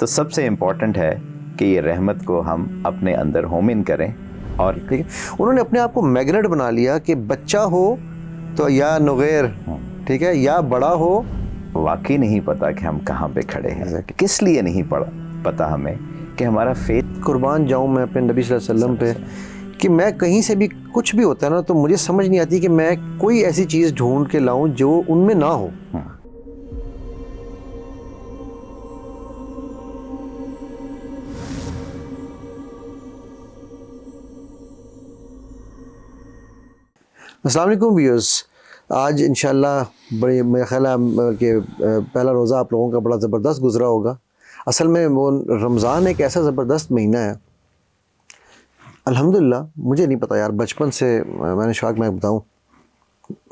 تو سب سے امپورٹنٹ ہے کہ یہ رحمت کو ہم اپنے اندر ہومن کریں. اور ٹھیک ہے، انہوں نے اپنے آپ کو میگنیٹ بنا لیا کہ بچہ ہو تو یا نغیر، ٹھیک ہے، یا بڑا ہو. واقعی نہیں پتا کہ ہم کہاں پہ کھڑے ہیں. کس لیے نہیں پتا ہمیں کہ ہمارا فیتھ. قربان جاؤں میں اپنے نبی صلی اللہ علیہ وسلم پہ کہ میں کہیں سے بھی کچھ بھی ہوتا ہے نا تو مجھے سمجھ نہیں آتی کہ میں کوئی ایسی چیز ڈھونڈ کے لاؤں جو ان میں نہ ہو. السلام علیکم ویورز. آج انشاءاللہ بڑی میرا خیال ہے کہ پہلا روزہ آپ لوگوں کا بڑا زبردست گزرا ہوگا. اصل میں وہ رمضان ایک ایسا زبردست مہینہ ہے. الحمدللہ مجھے نہیں پتا یار، بچپن سے میں نے شوق، میں بتاؤں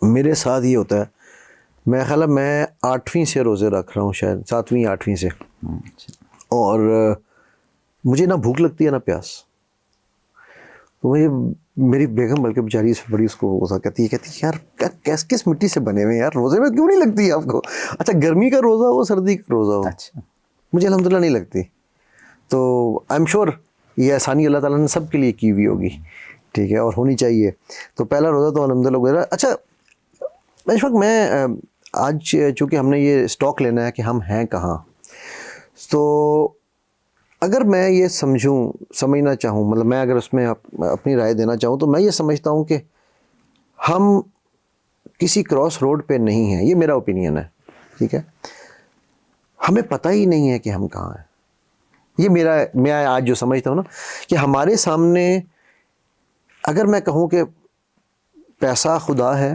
میرے ساتھ یہ ہوتا ہے. میرا خیال ہے میں 8ویں سے روزے رکھ رہا ہوں، شاید 7ویں 8ویں سے. اور مجھے نہ بھوک لگتی ہے نہ پیاس. تو مجھے میری بیگم بلکہ بیچاری بڑی اس کو غصہ کہتی ہے یار کس مٹی سے بنے ہوئے یار، روزے میں کیوں نہیں لگتی ہے آپ کو؟ اچھا گرمی کا روزہ ہو سردی کا روزہ ہو، مجھے الحمدللہ نہیں لگتی. تو آئی ایم شیور یہ آسانی اللہ تعالیٰ نے سب کے لیے کی ہوئی ہوگی، ٹھیک ہے، اور ہونی چاہیے. تو پہلا روزہ تو الحمدللہ گزرا. اچھا اس وقت میں آج چونکہ ہم نے یہ اسٹاک لینا ہے کہ ہم ہیں کہاں، تو اگر میں یہ سمجھنا چاہوں، مطلب میں اگر اس میں اپنی رائے دینا چاہوں تو میں یہ سمجھتا ہوں کہ ہم کسی کراس روڈ پہ نہیں ہیں. یہ میرا اوپینین ہے، ٹھیک ہے. ہمیں پتہ ہی نہیں ہے کہ ہم کہاں ہیں. یہ میں آج جو سمجھتا ہوں نا کہ ہمارے سامنے اگر میں کہوں کہ پیسہ خدا ہے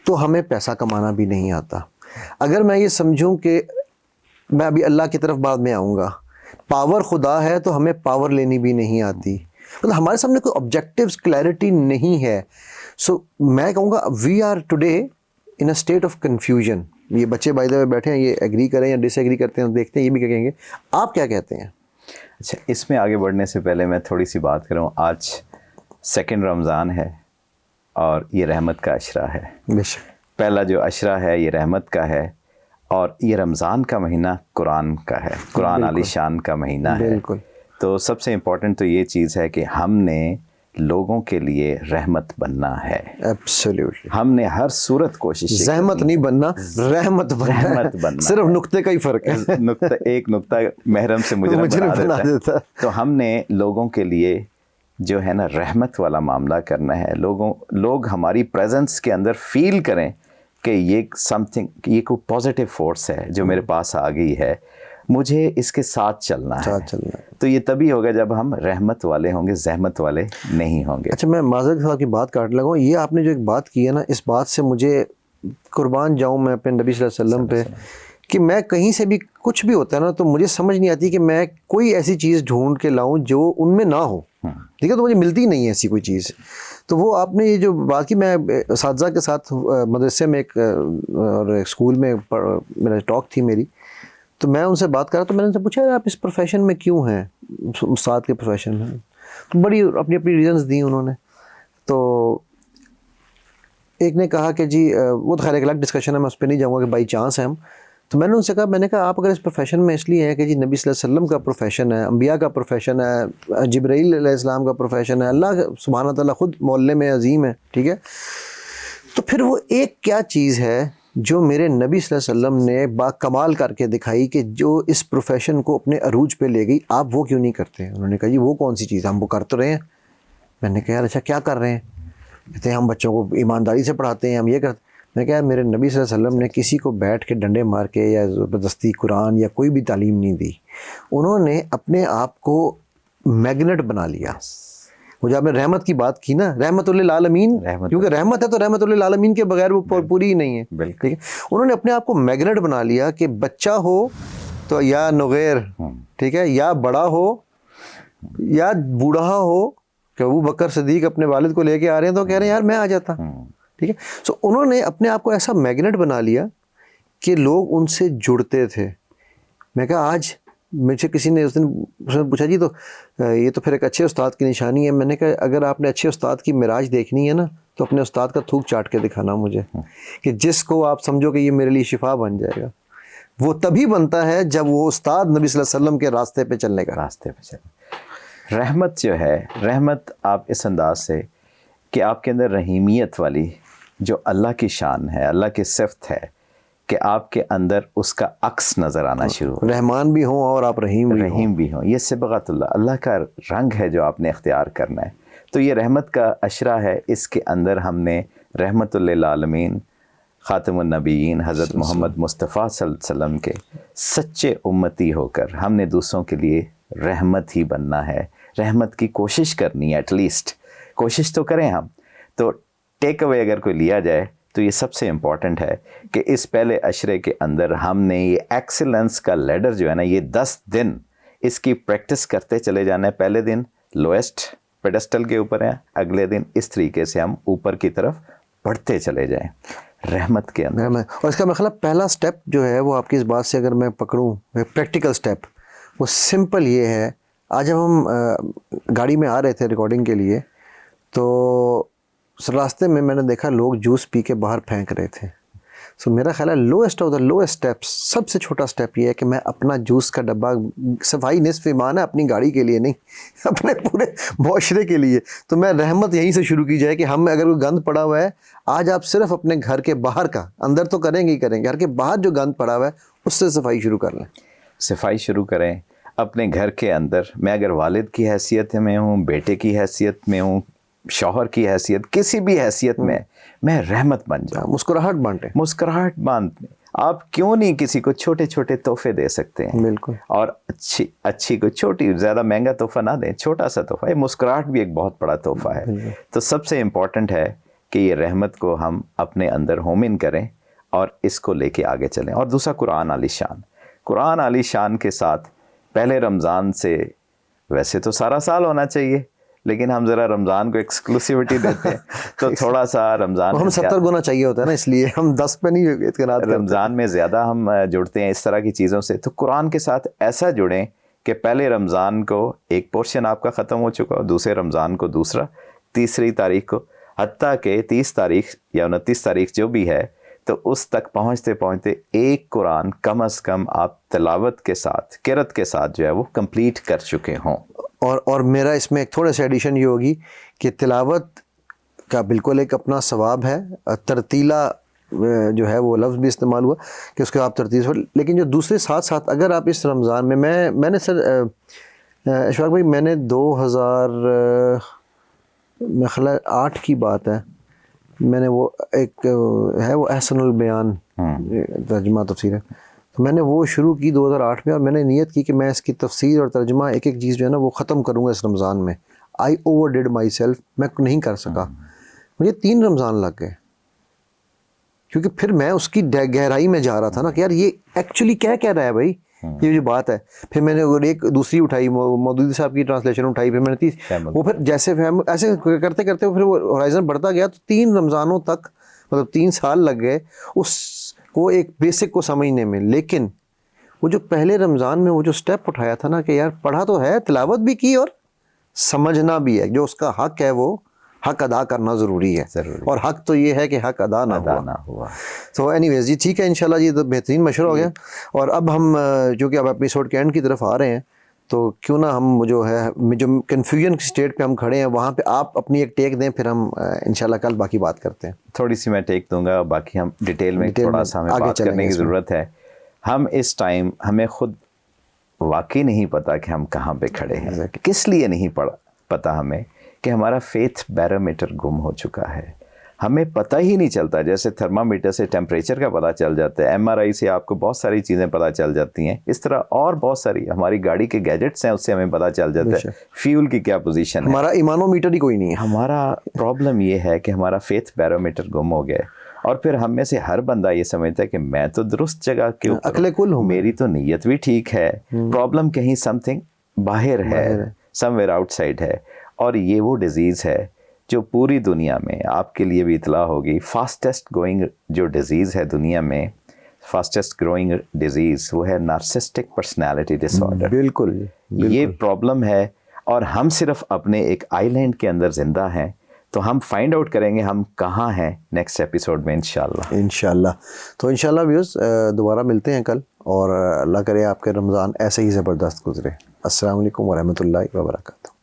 تو ہمیں پیسہ کمانا بھی نہیں آتا. اگر میں یہ سمجھوں کہ میں ابھی اللہ کی طرف بعد میں آؤں گا، پاور خدا ہے تو ہمیں پاور لینی بھی نہیں آتی. مطلب ہمارے سامنے کوئی آبجیکٹیوز کلیئرٹی نہیں ہے. سو میں کہوں گا we are today in a state of confusion. یہ بچے بائی دا وے بیٹھے ہیں، یہ ایگری کریں یا ڈس ایگری کرتے ہیں، دیکھتے ہیں یہ بھی کیا کہیں گے. آپ کیا کہتے ہیں؟ اچھا، اس میں آگے بڑھنے سے پہلے میں تھوڑی سی بات کروں. آج 2 رمضان ہے اور یہ رحمت کا عشرہ ہے. بے شک پہلا جو عشرہ ہے یہ رحمت کا ہے، اور یہ رمضان کا مہینہ قرآن کا ہے، قرآن علی شان کا مہینہ ہے. بالکل. تو سب سے امپورٹنٹ تو یہ چیز ہے کہ ہم نے لوگوں کے لیے رحمت بننا ہے. ایبسلیوٹلی. ہم نے ہر صورت کوشش، زحمت نہیں بننا، رحمت بننا، صرف نقطے کا ہی فرق ہے. ایک نقطہ محرم سے مجرم بنا دیتا ہے. تو ہم نے لوگوں کے لیے جو ہے نا رحمت والا معاملہ کرنا ہے. لوگ ہماری پریزنس کے اندر فیل کریں کہ یہ یہ کوئی پازیٹیو فورس ہے جو میرے پاس آ گئی ہے، مجھے اس کے ساتھ چلنا ہے. تو یہ تبھی ہوگا جب ہم رحمت والے ہوں گے، زحمت والے نہیں ہوں گے. اچھا میں معذرت صاحب کی بات کاٹ لگا ہوں. یہ آپ نے جو ایک بات کی ہے نا، اس بات سے مجھے قربان جاؤں میں اپنے نبی صلی اللہ علیہ وسلم پہ کہ میں کہیں سے بھی کچھ بھی ہوتا ہے نا تو مجھے سمجھ نہیں آتی کہ میں کوئی ایسی چیز ڈھونڈ کے لاؤں جو ان میں نہ ہو. ٹھیک ہے، تو مجھے ملتی نہیں ہے ایسی کوئی چیز. تو وہ آپ نے یہ جو بات کی، میں اساتذہ کے ساتھ مدرسے میں اور اسکول میں میرا ٹاک تھی میری، تو میں ان سے بات کر رہا تو میں نے ان سے پوچھا آپ اس پروفیشن میں کیوں ہیں، استاد کے پروفیشن میں؟ تو بڑی اپنی ریزنز دی انہوں نے. تو ایک نے کہا کہ جی وہ تو خیر ایک الگ ڈسکشن ہے، میں اس پہ نہیں جاؤں گا کہ بائی چانس ہے ہم. تو میں نے ان سے کہا، میں نے کہا آپ اگر اس پروفیشن میں اس لیے ہیں کہ جی نبی صلی اللہ علیہ وسلم کا پروفیشن ہے، انبیاء کا پروفیشن ہے، جبرائیل علیہ السلام کا پروفیشن ہے، اللہ سبحانہ تعالیٰ خود معلم عظیم ہے، ٹھیک ہے، تو پھر وہ ایک کیا چیز ہے جو میرے نبی صلی اللہ علیہ وسلم نے با کمال کر کے دکھائی کہ جو اس پروفیشن کو اپنے عروج پہ لے گئی، آپ وہ کیوں نہیں کرتے؟ انہوں نے کہا جی وہ کون سی چیز، ہم وہ کر تو رہے ہیں. میں نے کہا یار اچھا کیا کر رہے ہیں؟ کہتے ہیں ہم بچوں کو ایمانداری سے پڑھاتے ہیں، ہم یہ کرتے. میں کہا میرے نبی صلی اللہ علیہ وسلم نے کسی کو بیٹھ کے ڈنڈے مار کے یا زبردستی قرآن یا کوئی بھی تعلیم نہیں دی. انہوں نے اپنے آپ کو میگنیٹ بنا لیا. وہ جو آپ نے رحمت کی بات کی نا، رحمت للعالمین، کیونکہ رحمت ہے تو رحمت للعالمین کے بغیر وہ پوری ہی نہیں ہے. ٹھیک ہے، انہوں نے اپنے آپ کو میگنیٹ بنا لیا کہ بچہ ہو تو یا نغیر، ٹھیک ہے، یا بڑا ہو یا بوڑھا ہو. کہ ابو بکر صدیق اپنے والد کو لے کے آ رہے ہیں تو کہہ رہے ہیں یار میں آ جاتا. ٹھیک ہے، سو انہوں نے اپنے آپ کو ایسا میگنیٹ بنا لیا کہ لوگ ان سے جڑتے تھے. میں کہا آج مجھ سے کسی نے اس دن پوچھا جی تو یہ تو پھر ایک اچھے استاد کی نشانی ہے. میں نے کہا اگر آپ نے اچھے استاد کی معراج دیکھنی ہے نا تو اپنے استاد کا تھوک چاٹ کے دکھانا مجھے، کہ جس کو آپ سمجھو کہ یہ میرے لیے شفا بن جائے گا. وہ تبھی بنتا ہے جب وہ استاد نبی صلی اللہ علیہ وسلم کے راستے پہ چلنے کا. راستے پہ چلے. رحمت جو ہے، رحمت آپ اس انداز سے کہ آپ کے اندر رحیمیت والی جو اللہ کی شان ہے، اللہ کی صفت ہے، کہ آپ کے اندر اس کا عکس نظر آنا شروع ہو. رحمان بھی ہوں اور آپ رحیم بھی ہوں. یہ صبغۃ اللہ کا رنگ ہے جو آپ نے اختیار کرنا ہے. تو یہ رحمت کا عشرہ ہے. اس کے اندر ہم نے رحمت للعالمین خاتم النبیین حضرت محمد مصطفیٰ صلی اللہ علیہ وسلم کے سچے امتی ہو کر ہم نے دوسروں کے لیے رحمت ہی بننا ہے. رحمت کی کوشش کرنی ہے. ایٹ لیسٹ کوشش تو کریں ہم. تو ٹیک اوے اگر کوئی لیا جائے تو یہ سب سے امپورٹنٹ ہے کہ اس پہلے عشرے کے اندر ہم نے یہ ایکسیلنس کا لیڈر جو ہے نا، یہ 10 دن اس کی پریکٹس کرتے چلے جانا ہے. پہلے دن لویسٹ پیڈسٹل کے اوپر ہیں، اگلے دن اس طریقے سے ہم اوپر کی طرف بڑھتے چلے جائیں رحمت کے اندر. اور اس کا مطلب پہلا سٹیپ جو ہے وہ آپ کی اس بات سے اگر میں پکڑوں، پریکٹیکل سٹیپ، وہ سمپل یہ ہے. آج جب ہم گاڑی میں آ رہے تھے ریکارڈنگ کے لیے تو راستے میں نے دیکھا لوگ جوس پی کے باہر پھینک رہے تھے. سو میرا خیال ہے lowest of the lowest steps, سب سے چھوٹا اسٹیپ یہ ہے کہ میں اپنا جوس کا ڈبہ، صفائی نصف ایمان ہے، اپنی گاڑی کے لیے نہیں، اپنے پورے معاشرے کے لیے. تو میں رحمت یہیں سے شروع کی جائے کہ ہم اگر کوئی گند پڑا ہوا ہے، آج آپ صرف اپنے گھر کے باہر کا، اندر تو کریں گے ہی کریں گے، گھر کے باہر جو گند پڑا ہوا ہے اس سے صفائی شروع کر لیں. صفائی شروع کریں اپنے گھر کے اندر. میں اگر والد کی حیثیت میں ہوں، بیٹے کی حیثیت میں ہوں، شوہر کی حیثیت، کسی بھی حیثیت میں رحمت بن جاؤں. مسکراہٹ بانٹیں. مسکراہٹ بانٹیں. آپ کیوں نہیں کسی کو چھوٹے چھوٹے تحفے دے سکتے ہیں؟ بالکل. اور اچھی کوئی چھوٹی، زیادہ مہنگا تحفہ نہ دیں، چھوٹا سا تحفہ. یہ مسکراہٹ بھی ایک بہت بڑا تحفہ ہے. تو سب سے امپورٹنٹ ہے کہ یہ رحمت کو ہم اپنے اندر ہومن کریں اور اس کو لے کے آگے چلیں. اور دوسرا قرآن علی شان. قرآن علی شان کے ساتھ پہلے رمضان سے، ویسے تو سارا سال ہونا چاہیے لیکن ہم ذرا رمضان کو ایکسکلوسیوٹی دیتے ہیں تو تھوڑا سا رمضان ہم 70 گنا چاہیے ہوتا ہے نا، اس لیے ہم 10 پہ نہیں اعتقاد کرتے. رمضان میں زیادہ ہم جڑتے ہیں اس طرح کی چیزوں سے. تو قرآن کے ساتھ ایسا جڑیں کہ پہلے رمضان کو ایک پورشن آپ کا ختم ہو چکا ہو، دوسرے رمضان کو دوسرا، تیسری تاریخ کو، حتیٰ کہ 30 تاریخ یا 29 تاریخ جو بھی ہے، تو اس تک پہنچتے پہنچتے ایک قرآن کم از کم آپ تلاوت کے ساتھ، قرأت کے ساتھ جو ہے وہ کمپلیٹ کر چکے ہوں. اور میرا اس میں ایک تھوڑا سا ایڈیشن یہ ہوگی کہ تلاوت کا بالکل ایک اپنا ثواب ہے. ترتیلا جو ہے وہ لفظ بھی استعمال ہوا کہ اس کو آپ ترتیل سے، لیکن جو دوسرے ساتھ ساتھ اگر آپ اس رمضان میں نے سر اشفاق بھائی، میں نے 2008 کی بات ہے، میں نے وہ ایک ہے وہ احسن البیان ترجمہ تفسیر ہے، تو میں نے وہ شروع کی 2008 میں، اور میں نے نیت کی کہ میں اس کی تفسیر اور ترجمہ ایک ایک چیز جو ہے نا وہ ختم کروں گا اس رمضان میں. آئی اوور ڈیڈ مائی سیلف، میں نہیں کر سکا. مجھے 3 رمضان لگ گئے کیونکہ پھر میں اس کی گہرائی میں جا رہا تھا نا کہ یار یہ ایکچولی کیا کہہ رہا ہے بھائی، یہ جو بات ہے. پھر میں نے ایک دوسری اٹھائی، مودودی صاحب کی ٹرانسلیشن اٹھائی، پھر میں نے وہ پھر جیسے ایسے کرتے کرتے پھر وہ ہورائزن بڑھتا گیا. تو 3 رمضانوں تک، مطلب 3 سال لگ گئے اس کو ایک بیسک کو سمجھنے میں. لیکن وہ جو پہلے رمضان میں وہ جو سٹیپ اٹھایا تھا نا کہ یار پڑھا تو ہے، تلاوت بھی کی اور سمجھنا بھی ہے، جو اس کا حق ہے وہ حق ادا کرنا ضروری ہے. اور حق تو یہ ہے کہ حق ادا نہ ہوا. تو اینی ویز جی ٹھیک ہے، انشاءاللہ یہ تو بہترین مشورہ ہو گیا. اور اب ہم جو کہ اب ایپیسوڈ کے اینڈ کی طرف آ رہے ہیں، تو کیوں نہ ہم جو ہے جو کنفیوژن کی سٹیٹ پہ ہم کھڑے ہیں وہاں پہ آپ اپنی ایک ٹیک دیں، پھر ہم انشاءاللہ کل باقی بات کرتے ہیں. تھوڑی سی میں ٹیک دوں گا، باقی ہم ڈیٹیل میں تھوڑا سا ہمیں بات کرنے کی ضرورت ہے. ہم اس ٹائم ہمیں خود واقعی نہیں پتا کہ ہم کہاں پہ کھڑے ہیں. کس لیے نہیں پتا ہمیں کہ ہمارا فیتھ بیرومیٹر گم ہو چکا ہے. ہمیں پتہ ہی نہیں چلتا. جیسے تھرمامیٹر سے ٹیمپریچر کا پتہ چل جاتا ہے، MRI سے آپ کو بہت ساری چیزیں پتہ چل جاتی ہیں، اس طرح اور بہت ساری ہماری گاڑی کے گیجٹس ہیں، اس سے ہمیں پتہ چل جاتا ہے فیول کی کیا پوزیشن ہے. ہمارا ایمانومیٹر ہی کوئی نہیں ہے. ہمارا پرابلم یہ ہے کہ ہمارا فیتھ بیرومیٹر گم ہو گیا. اور پھر ہم میں سے ہر بندہ یہ سمجھتا ہے کہ میں تو درست جگہ کے اوپر، عقل کل ہوں، میری تو نیت بھی ٹھیک ہے، پرابلم کہیں سم تھنگ باہر ہے، سم ویئر آؤٹ سائڈ ہے. اور یہ وہ ڈیزیز ہے جو پوری دنیا میں، آپ کے لیے بھی اطلاع ہوگی، فاسٹسٹ گوئنگ جو ڈیزیز ہے دنیا میں، فاسٹسٹ گروئنگ ڈیزیز وہ ہے نارسسٹک پرسنالٹی ڈس آرڈر. بالکل یہ پرابلم ہے. اور ہم صرف اپنے ایک آئی لینڈ کے اندر زندہ ہیں. تو ہم فائنڈ آؤٹ کریں گے ہم کہاں ہیں نیکسٹ ایپیسوڈ میں انشاءاللہ. تو انشاءاللہ ویوز دوبارہ ملتے ہیں کل، اور اللہ کرے آپ کے رمضان ایسے ہی زبردست گزرے. السلام علیکم ورحمۃ اللہ وبرکاتہ.